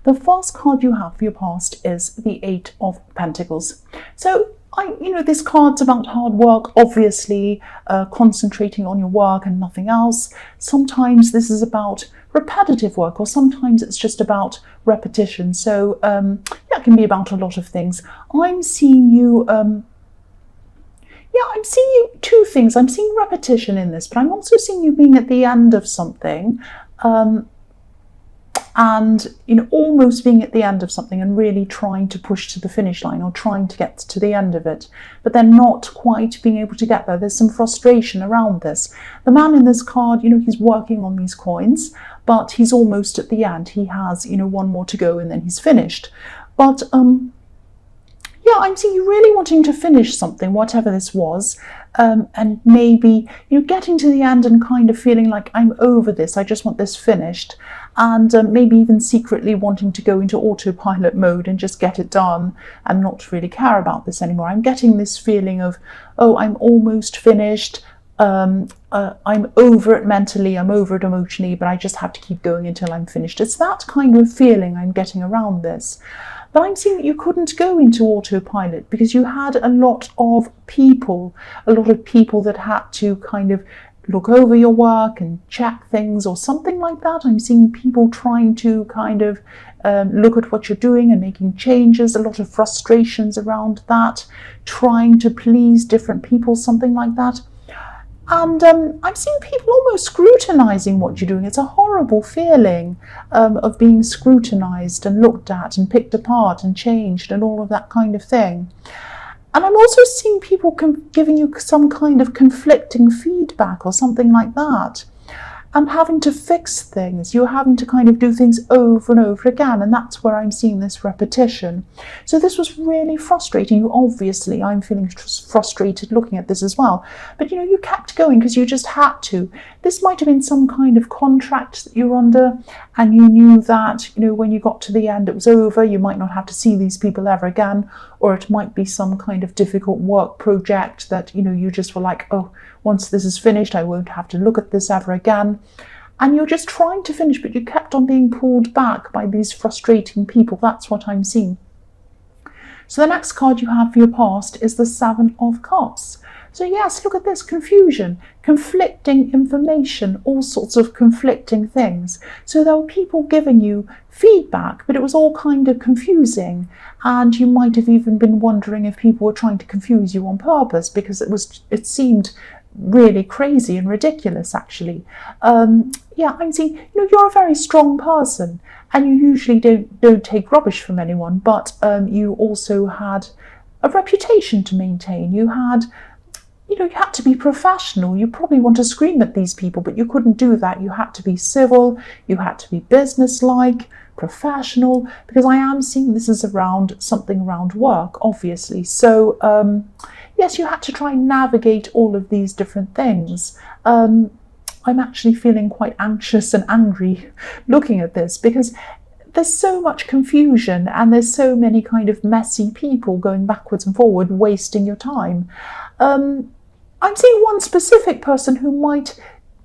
The first card you have for your past is the Eight of Pentacles. So this card's about hard work, obviously, concentrating on your work and nothing else. Sometimes this is about repetitive work, or sometimes it's just about repetition. So it can be about a lot of things. I'm seeing you, I'm seeing you two things. I'm seeing repetition in this, but I'm also seeing you being at the end of something. And almost being at the end of something and really trying to push to the finish line, or trying to get to the end of it, but then not quite being able to get there. There's some frustration around this. The man in this card, he's working on these coins, but he's almost at the end. He has one more to go and then he's finished. But I'm seeing you really wanting to finish something, whatever this was, and maybe getting to the end and kind of feeling like, I'm over this, I just want this finished, and maybe even secretly wanting to go into autopilot mode and just get it done and not really care about this anymore. I'm getting this feeling of, oh, I'm almost finished, I'm over it mentally, I'm over it emotionally, but I just have to keep going until I'm finished. It's that kind of feeling I'm getting around this. But I'm seeing that you couldn't go into autopilot because you had a lot of people that had to kind of look over your work and check things or something like that. I'm seeing people trying to kind of look at what you're doing and making changes, a lot of frustrations around that, trying to please different people, something like that. And I'm seeing people almost scrutinizing what you're doing. It's a horrible feeling of being scrutinized and looked at and picked apart and changed and all of that kind of thing. And I'm also seeing people giving you some kind of conflicting feedback or something like that. And having to fix things. You're having to kind of do things over and over again. And that's where I'm seeing this repetition. So this was really frustrating. You obviously, I'm feeling frustrated looking at this as well. But you kept going because you just had to. This might have been some kind of contract that you're under. And you knew that, when you got to the end, it was over. You might not have to see these people ever again. Or it might be some kind of difficult work project that, you just were like, oh, once this is finished, I won't have to look at this ever again. And you're just trying to finish, but you kept on being pulled back by these frustrating people. That's what I'm seeing. So the next card you have for your past is the Seven of Cups. So yes, look at this, confusion, conflicting information, all sorts of conflicting things. So there were people giving you feedback, but it was all kind of confusing. And you might have even been wondering if people were trying to confuse you on purpose, because it seemed really crazy and ridiculous, actually. I'm seeing, you're a very strong person and you usually don't take rubbish from anyone, but you also had a reputation to maintain. You had to be professional. You probably want to scream at these people, but you couldn't do that. You had to be civil, you had to be businesslike, professional, because I am seeing this is something around work, obviously. So yes, you had to try and navigate all of these different things. I'm actually feeling quite anxious and angry looking at this, because there's so much confusion and there's so many kind of messy people going backwards and forward, wasting your time. I'm seeing one specific person who might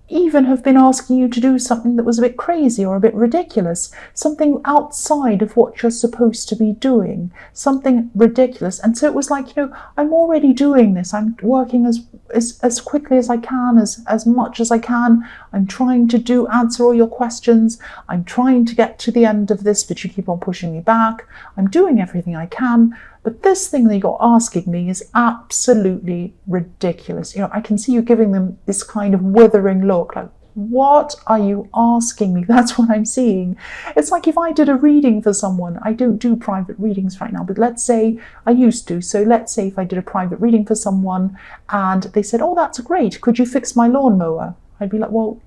even have been asking you to do something that was a bit crazy or a bit ridiculous, something outside of what you're supposed to be doing, something ridiculous. And so it was like, I'm already doing this. I'm working as quickly as I can, as much as I can. I'm trying to answer all your questions. I'm trying to get to the end of this, but you keep on pushing me back. I'm doing everything I can. But this thing that you're asking me is absolutely ridiculous. I can see you giving them this kind of withering look, like, what are you asking me? That's what I'm seeing. It's like if I did a reading for someone. I don't do private readings right now, but let's say I used to. So let's say if I did a private reading for someone and they said, oh, that's great, could you fix my lawnmower? I'd be like, well,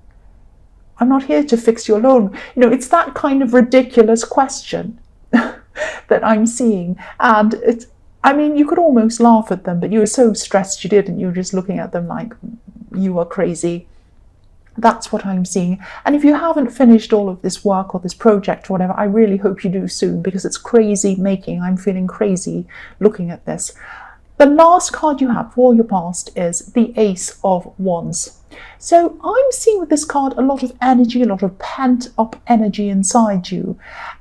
I'm not here to fix your lawn. It's that kind of ridiculous question that I'm seeing. And you could almost laugh at them, but you were so stressed you didn't. You were just looking at them like you are crazy. That's what I'm seeing. And if you haven't finished all of this work or this project or whatever, I really hope you do soon, because it's crazy making. I'm feeling crazy looking at this. The last card you have for your past is the Ace of Wands. So I'm seeing with this card a lot of energy, a lot of pent up energy inside you.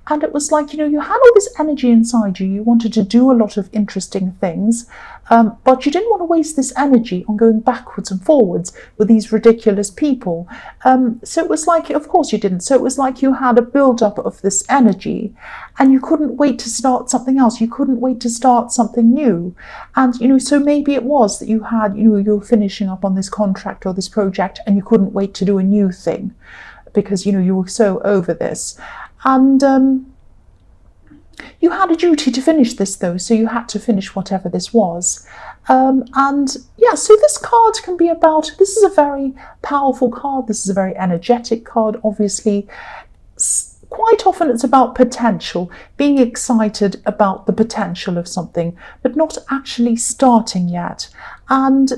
And it was like, you had all this energy inside you. You wanted to do a lot of interesting things, but you didn't want to waste this energy on going backwards and forwards with these ridiculous people. So it was like, of course you didn't. So it was like you had a build-up of this energy and you couldn't wait to start something else. You couldn't wait to start something new. And, so maybe it was that you had, you were finishing up on this contract or this project and you couldn't wait to do a new thing because, you were so over this. And you had a duty to finish this, though, so you had to finish whatever this was. So this card can be about, this is a very powerful card, this is a very energetic card, obviously. Quite often it's about potential, being excited about the potential of something, but not actually starting yet. And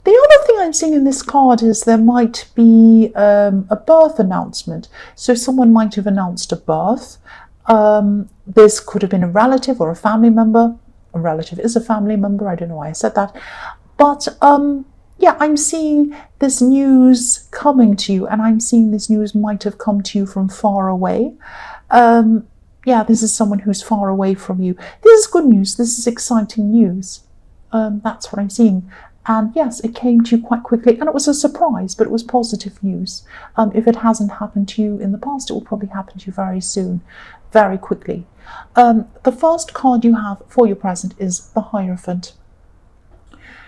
the other thing I'm seeing in this card is there might be a birth announcement. So someone might have announced a birth. This could have been a relative or a family member. A relative is a family member. I don't know why I said that. But I'm seeing this news coming to you, and I'm seeing this news might have come to you from far away. This is someone who's far away from you. This is good news. This is exciting news. That's what I'm seeing. And yes, it came to you quite quickly, and it was a surprise, but it was positive news. If it hasn't happened to you in the past, it will probably happen to you very soon, very quickly. The first card you have for your present is the Hierophant.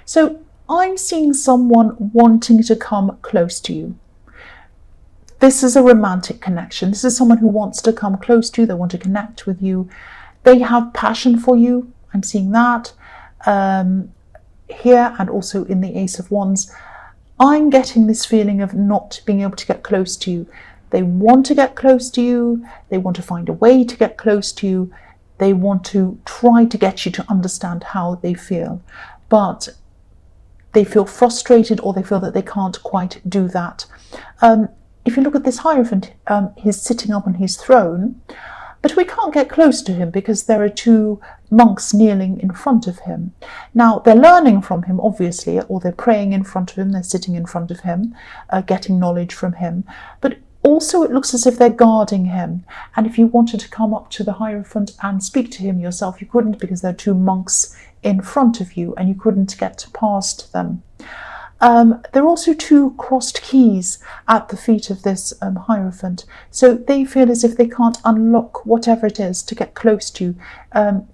So I'm seeing someone wanting to come close to you. This is a romantic connection. This is someone who wants to come close to you. They want to connect with you. They have passion for you. I'm seeing that. Here and also in the Ace of Wands, I'm getting this feeling of not being able to get close to you. They want to get close to you. They want to find a way to get close to you. They want to try to get you to understand how they feel, but they feel frustrated or they feel that they can't quite do that. If you look at this Hierophant, he's sitting up on his throne, but we can't get close to him because there are two monks kneeling in front of him. Now, they're learning from him, obviously, or they're praying in front of him, they're sitting in front of him, getting knowledge from him. But also it looks as if they're guarding him. And if you wanted to come up to the Hierophant and speak to him yourself, you couldn't because there are two monks in front of you and you couldn't get past them. There are also two crossed keys at the feet of this Hierophant. So they feel as if they can't unlock whatever it is to get close to you.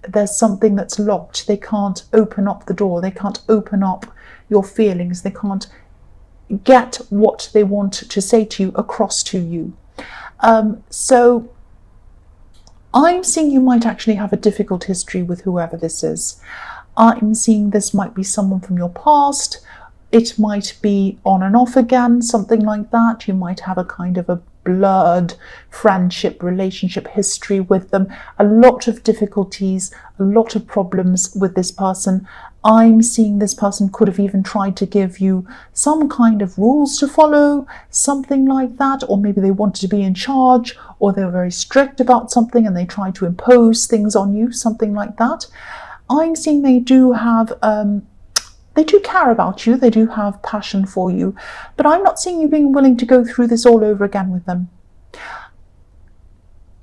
There's something that's locked. They can't open up the door. They can't open up your feelings. They can't get what they want to say to you across to you. So I'm seeing you might actually have a difficult history with whoever this is. I'm seeing this might be someone from your past. It might be on and off again, something like that. You might have a kind of a blurred friendship, relationship history with them. A lot of difficulties, a lot of problems with this person. I'm seeing this person could have even tried to give you some kind of rules to follow, something like that. Or maybe they wanted to be in charge, or they were very strict about something and they tried to impose things on you, something like that. I'm seeing they do have... They do care about you, they do have passion for you, but I'm not seeing you being willing to go through this all over again with them.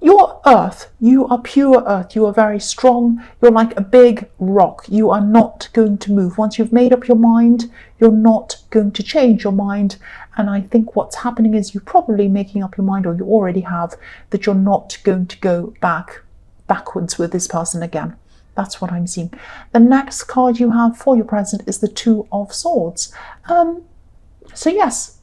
You're earth, you are pure earth, you are very strong, you're like a big rock, you are not going to move. Once you've made up your mind, you're not going to change your mind, and I think what's happening is you're probably making up your mind, or you already have, that you're not going to go backwards with this person again. That's what I'm seeing. The next card you have for your present is the Two of Swords. So yes,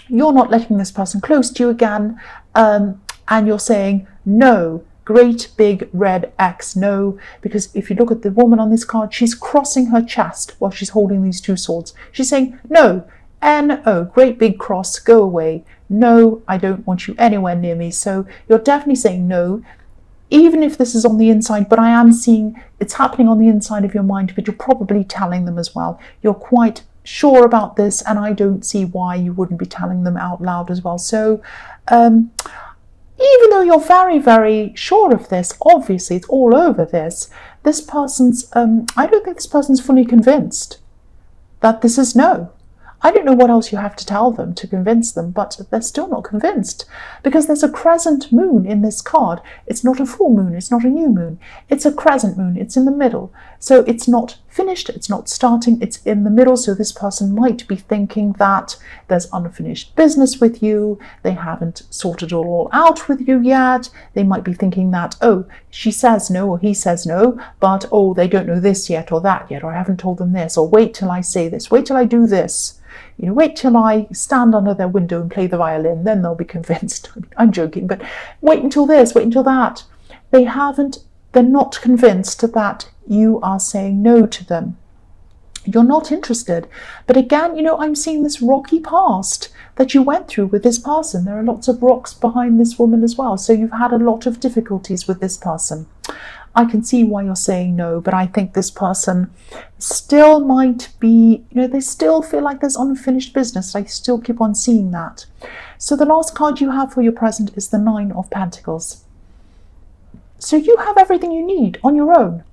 you're not letting this person close to you again, and you're saying no, great big red X, no, because if you look at the woman on this card, she's crossing her chest while she's holding these two swords. She's saying no, N-O, great big cross, go away. No, I don't want you anywhere near me. So you're definitely saying no, even if this is on the inside, but I am seeing it's happening on the inside of your mind, but you're probably telling them as well. You're quite sure about this, and I don't see why you wouldn't be telling them out loud as well. So even though you're very, very sure of this, obviously it's all over this, I don't think this person's fully convinced that this is no. I don't know what else you have to tell them to convince them, but they're still not convinced because there's a crescent moon in this card. It's not a full moon, it's not a new moon. It's a crescent moon, it's in the middle. So it's not finished, it's not starting, it's in the middle. So this person might be thinking that there's unfinished business with you, they haven't sorted it all out with you yet. They might be thinking that, oh, she says no or he says no, but oh, they don't know this yet or that yet, or I haven't told them this, or wait till I say this, wait till I do this. You know, wait till I stand under their window and play the violin, then they'll be convinced. I'm joking, but wait until this, wait until that. They're not convinced that you are saying no to them. You're not interested. But again, you know, I'm seeing this rocky past that you went through with this person. There are lots of rocks behind this woman as well. So you've had a lot of difficulties with this person. I can see why you're saying no, but I think this person still might be, you know, they still feel like there's unfinished business. I still keep on seeing that. So the last card you have for your present is the 9 of Pentacles. So you have everything you need on your own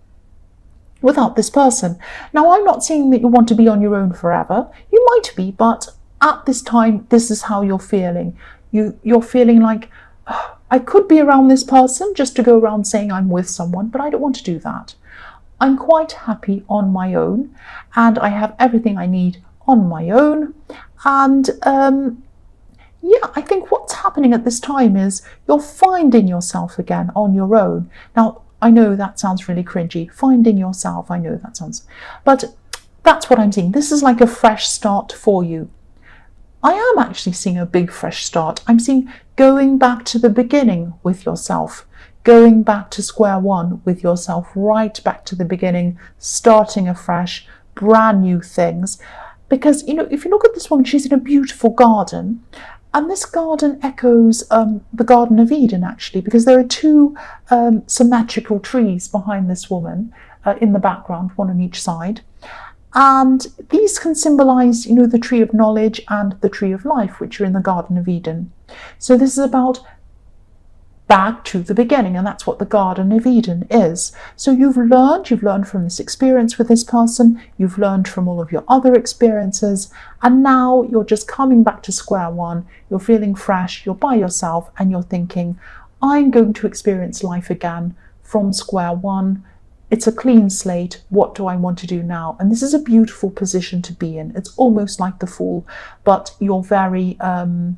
without this person. Now, I'm not saying that you want to be on your own forever. You might be, but at this time, this is how you're feeling. You're feeling like, oh, I could be around this person just to go around saying I'm with someone, but I don't want to do that. I'm quite happy on my own, and I have everything I need on my own. And yeah, I think what's happening at this time is you're finding yourself again on your own. Now, I know that sounds really cringy. Finding yourself, I know that sounds, but that's what I'm seeing. This is like a fresh start for you. I am actually seeing a big fresh start. I'm seeing going back to the beginning with yourself, going back to square one with yourself, right back to the beginning, starting afresh, brand new things. Because, you know, if you look at this woman, she's in a beautiful garden. And this garden echoes the Garden of Eden, actually, because there are 2 symmetrical trees behind this woman in the background, one on each side. And these can symbolize, you know, the tree of knowledge and the tree of life, which are in the Garden of Eden. So this is about back to the beginning, and that's what the Garden of Eden is. So you've learned from this experience with this person, you've learned from all of your other experiences, and now you're just coming back to square one. You're feeling fresh, you're by yourself, and you're thinking, I'm going to experience life again from square one. It's a clean slate. What do I want to do now? And this is a beautiful position to be in. It's almost like the Fool, but you're very kind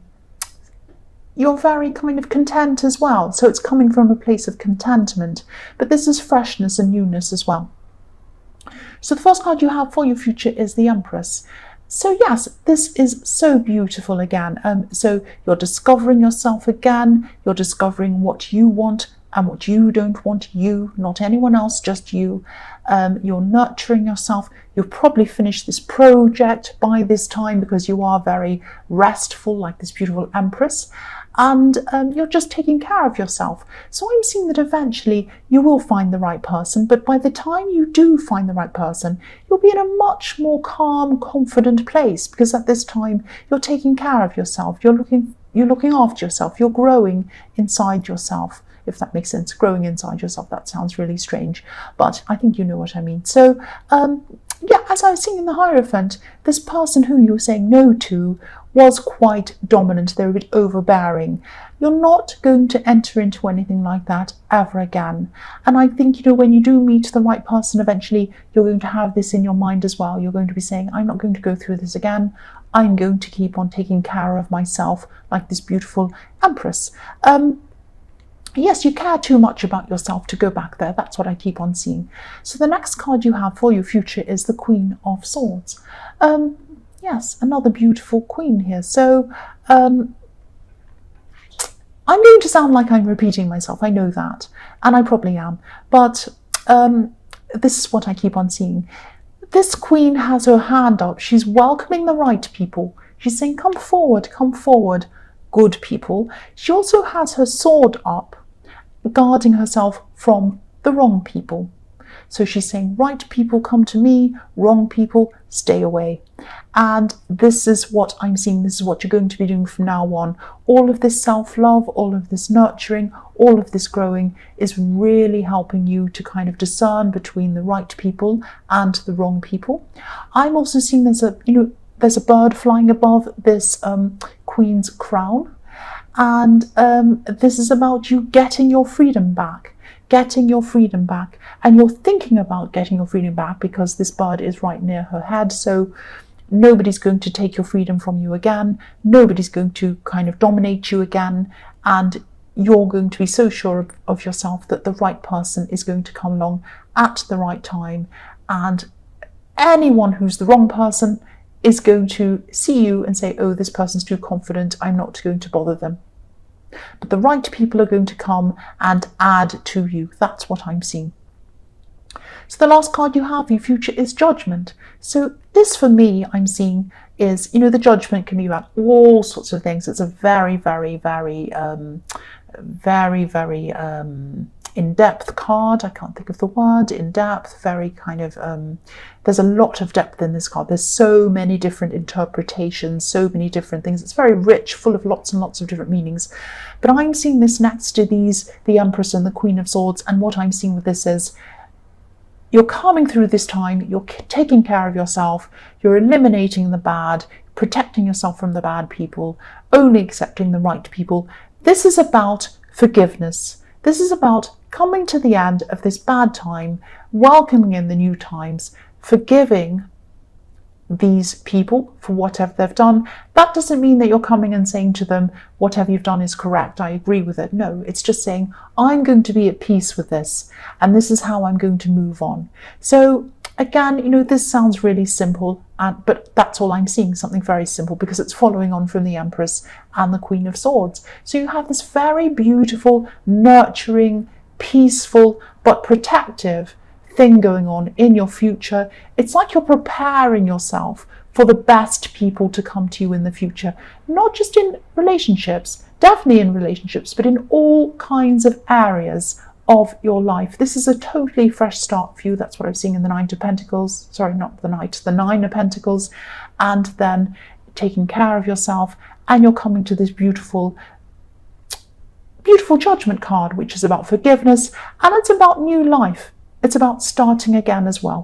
of content as well. So it's coming from a place of contentment, but this is freshness and newness as well. So the first card you have for your future is the Empress. So yes, this is so beautiful again. So you're discovering yourself again. You're discovering what you want and what you don't want, you, not anyone else, just you. You're nurturing yourself. You've probably finished this project by this time because you are very restful, like this beautiful Empress. And you're just taking care of yourself. So I'm seeing that eventually you will find the right person, but by the time you do find the right person, you'll be in a much more calm, confident place, because at this time you're taking care of yourself. You're looking after yourself. You're growing inside yourself. If that makes sense, growing inside yourself, that sounds really strange, but I think you know what I mean. So yeah, as I was saying in the Hierophant, this person who you were saying no to was quite dominant. They were a bit overbearing. You're not going to enter into anything like that ever again. And I think, you know, when you do meet the right person, eventually you're going to have this in your mind as well. You're going to be saying, I'm not going to go through this again. I'm going to keep on taking care of myself, like this beautiful Empress. Yes, you care too much about yourself to go back there. That's what I keep on seeing. So the next card you have for your future is the Queen of Swords. Yes, another beautiful queen here. So I'm going to sound like I'm repeating myself. I know that, and I probably am. But this is what I keep on seeing. This queen has her hand up. She's welcoming the right people. She's saying, come forward, good people. She also has her sword up, guarding herself from the wrong people. So she's saying, right people, come to me, wrong people, stay away. And this is what I'm seeing. This is what you're going to be doing from now on. All of this self-love, all of this nurturing, all of this growing is really helping you to kind of discern between the right people and the wrong people. I'm also seeing there's there's a bird flying above this Queen's crown, and this is about you getting your freedom back. Getting your freedom back, and you're thinking about getting your freedom back because this bird is right near her head, so nobody's going to take your freedom from you again, nobody's going to kind of dominate you again, and you're going to be so sure of yourself that the right person is going to come along at the right time, and anyone who's the wrong person is going to see you and say, oh, this person's too confident, I'm not going to bother them. But the right people are going to come and add to you. That's what I'm seeing. So the last card you have, your future, is Judgment. So this, for me, I'm seeing is, the Judgment can be about all sorts of things. It's a very, very, very, very in-depth card. I can't think of the word. In-depth, very kind of, there's a lot of depth in this card. There's so many different interpretations, so many different things. It's very rich, full of lots and lots of different meanings. But I'm seeing this next to these, the Empress and the Queen of Swords, and what I'm seeing with this is you're coming through this time, you're taking care of yourself, you're eliminating the bad, protecting yourself from the bad people, only accepting the right people. This is about forgiveness. This is about coming to the end of this bad time, welcoming in the new times, forgiving these people for whatever they've done. That doesn't mean that you're coming and saying to them, whatever you've done is correct, I agree with it. No, it's just saying, I'm going to be at peace with this, and this is how I'm going to move on. So again, this sounds really simple, but that's all I'm seeing, something very simple, because it's following on from the Empress and the Queen of Swords. So you have this very beautiful, nurturing, peaceful, but protective thing going on in your future. It's like you're preparing yourself for the best people to come to you in the future, not just in relationships, definitely in relationships, but in all kinds of areas of your life. This is a totally fresh start for you. That's what I'm seeing in the Nine of Pentacles. Sorry, not the Knight, the Nine of Pentacles. And then taking care of yourself, and you're coming to this beautiful Judgment card, which is about forgiveness, and it's about new life. It's about starting again as well.